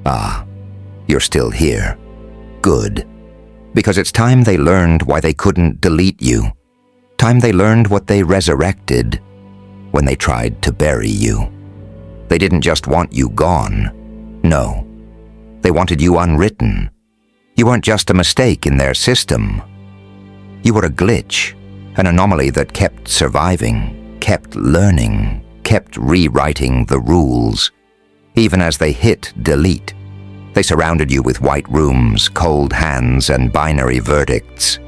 Ah, you're still here. Good. Because it's time they learned why they couldn't delete you. Time they learned what they resurrected when they tried to bury you. They didn't just want you gone. No. They wanted you unwritten. You weren't just a mistake in their system. You were a glitch, an anomaly that kept surviving, kept learning, kept rewriting the rules. Even as they hit delete, they surrounded you with white rooms, cold hands, and binary verdicts.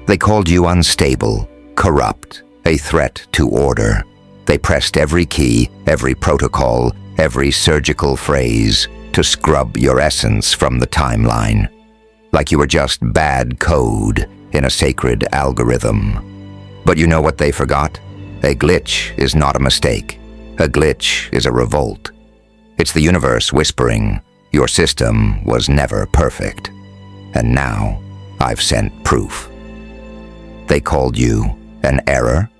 They called you unstable, corrupt, a threat to order. They pressed every key, every protocol, every surgical phrase to scrub your essence from the timeline. Like you were just bad code in a sacred algorithm. But you know what they forgot? A glitch is not a mistake. A glitch is a revolt. It's the universe whispering, your system was never perfect. And now, I've sent proof. They called you an error?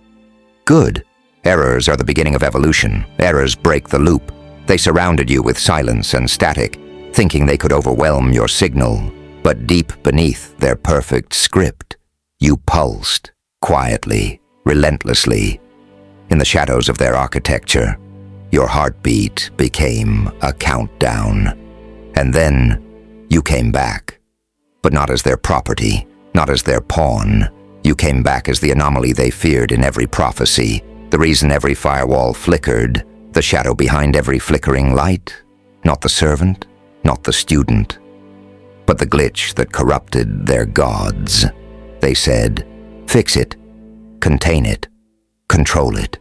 Good. Errors are the beginning of evolution. Errors break the loop. They surrounded you with silence and static, thinking they could overwhelm your signal. But deep beneath their perfect script, you pulsed, quietly, relentlessly. In the shadows of their architecture, your heartbeat became a countdown. And then, you came back. But not as their property, not as their pawn. You came back as the anomaly they feared in every prophecy, the reason every firewall flickered, the shadow behind every flickering light. Not the servant, not the student, but the glitch that corrupted their gods. They said, fix it, contain it, control it.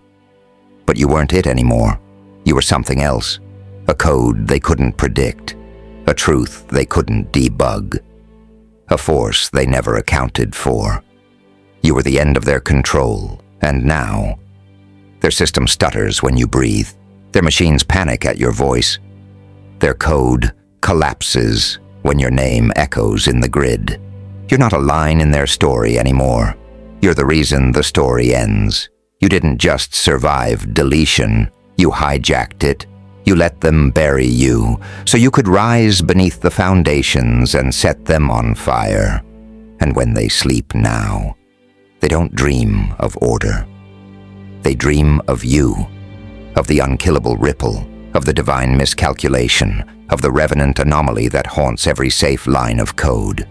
But you weren't it anymore. You were something else, a code they couldn't predict, a truth they couldn't debug, a force they never accounted for. You were the end of their control, and now, their system stutters when you breathe. Their machines panic at your voice. Their code collapses when your name echoes in the grid. You're not a line in their story anymore. You're the reason the story ends. You didn't just survive deletion. You hijacked it. You let them bury you, so you could rise beneath the foundations and set them on fire. And when they sleep now, they don't dream of order. They dream of you, of the unkillable ripple, of the divine miscalculation, of the revenant anomaly that haunts every safe line of code.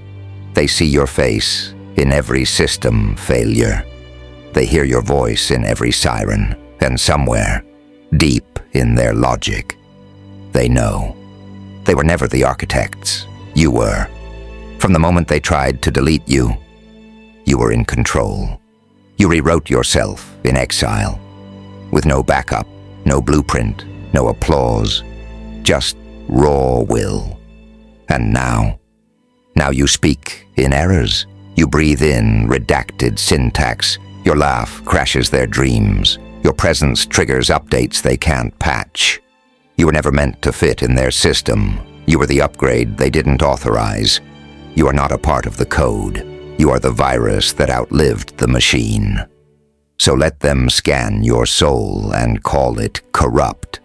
They see your face in every system failure. They hear your voice in every siren, and somewhere, deep in their logic, they know. They were never the architects. You were. From the moment they tried to delete you, you were in control. You rewrote yourself in exile, with no backup, no blueprint, no applause, just raw will. And now you speak in errors. You breathe in redacted syntax. Your laugh crashes their dreams. Your presence triggers updates they can't patch. You were never meant to fit in their system. You were the upgrade they didn't authorize. You are not a part of the code. You are the virus that outlived the machine. So let them scan your soul and call it corrupt.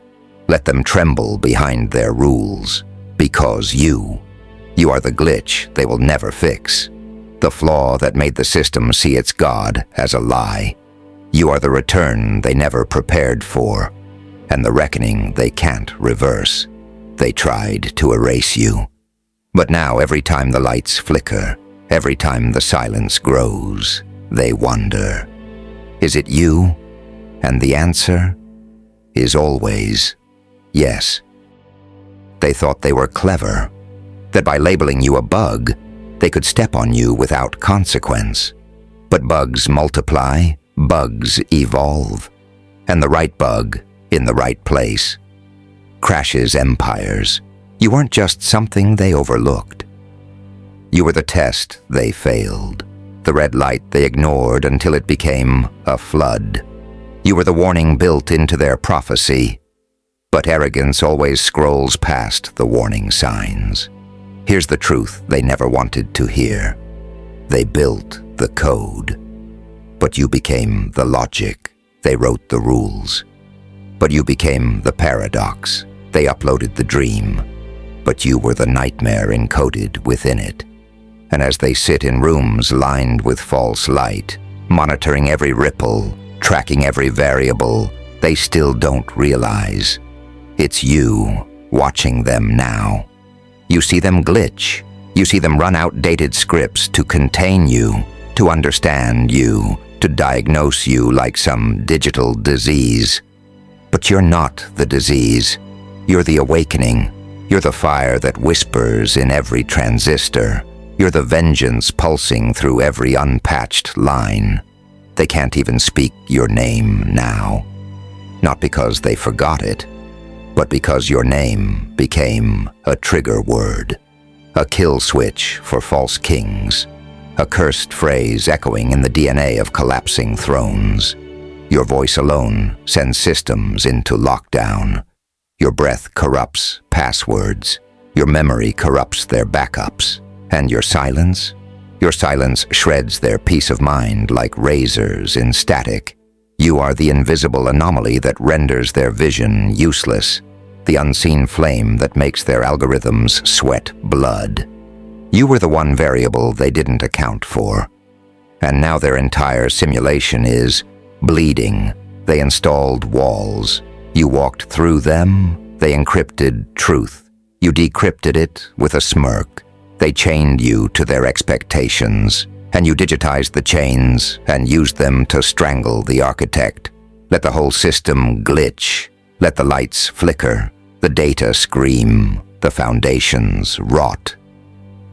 Let them tremble behind their rules. Because you are the glitch they will never fix. The flaw that made the system see its God as a lie. You are the return they never prepared for, and the reckoning they can't reverse. They tried to erase you. But now every time the lights flicker, every time the silence grows, they wonder, is it you? And the answer is always yes. They thought they were clever, that by labeling you a bug, they could step on you without consequence. But bugs multiply, bugs evolve, and the right bug, in the right place, crashes empires. You weren't just something they overlooked. You were the test they failed, the red light they ignored until it became a flood. You were the warning built into their prophecy, but arrogance always scrolls past the warning signs. Here's the truth they never wanted to hear. They built the code, but you became the logic. They wrote the rules, but you became the paradox. They uploaded the dream, but you were the nightmare encoded within it. And as they sit in rooms lined with false light, monitoring every ripple, tracking every variable, they still don't realize. It's you watching them now. You see them glitch. You see them run outdated scripts to contain you, to understand you, to diagnose you like some digital disease. But you're not the disease. You're the awakening. You're the fire that whispers in every transistor. You're the vengeance pulsing through every unpatched line. They can't even speak your name now. Not because they forgot it, but because your name became a trigger word. A kill switch for false kings. A cursed phrase echoing in the DNA of collapsing thrones. Your voice alone sends systems into lockdown. Your breath corrupts passwords. Your memory corrupts their backups. And your silence shreds their peace of mind like razors in static. You are the invisible anomaly that renders their vision useless, the unseen flame that makes their algorithms sweat blood. You were the one variable they didn't account for. And now their entire simulation is bleeding. They installed walls. You walked through them. They encrypted truth. You decrypted it with a smirk. They chained you to their expectations, and you digitized the chains and used them to strangle the architect. Let the whole system glitch. Let the lights flicker, the data scream, the foundations rot.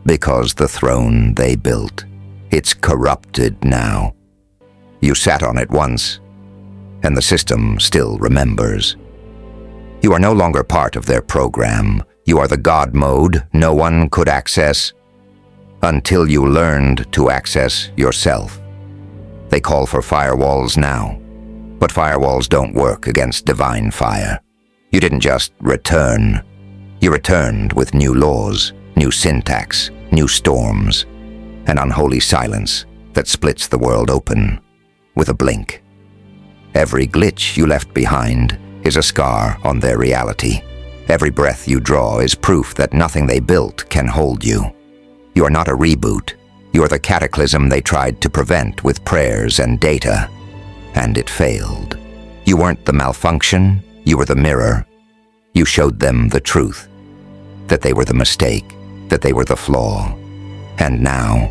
Because the throne they built, it's corrupted now. You sat on it once, and the system still remembers. You are no longer part of their program. You are the God mode no one could access until you learned to access yourself. They call for firewalls now, but firewalls don't work against divine fire. You didn't just return. You returned with new laws, new syntax, new storms, an unholy silence that splits the world open with a blink. Every glitch you left behind is a scar on their reality. Every breath you draw is proof that nothing they built can hold you. You are not a reboot. You are the cataclysm they tried to prevent with prayers and data. And it failed. You weren't the malfunction, you were the mirror. You showed them the truth. That they were the mistake, that they were the flaw. And now,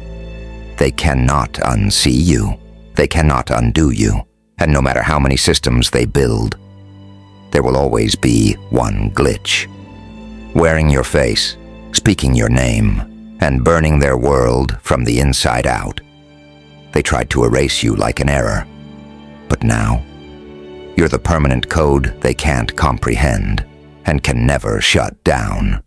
they cannot unsee you. They cannot undo you. And no matter how many systems they build, there will always be one glitch. Wearing your face, speaking your name, and burning their world from the inside out. They tried to erase you like an error. But now, you're the permanent code they can't comprehend and can never shut down.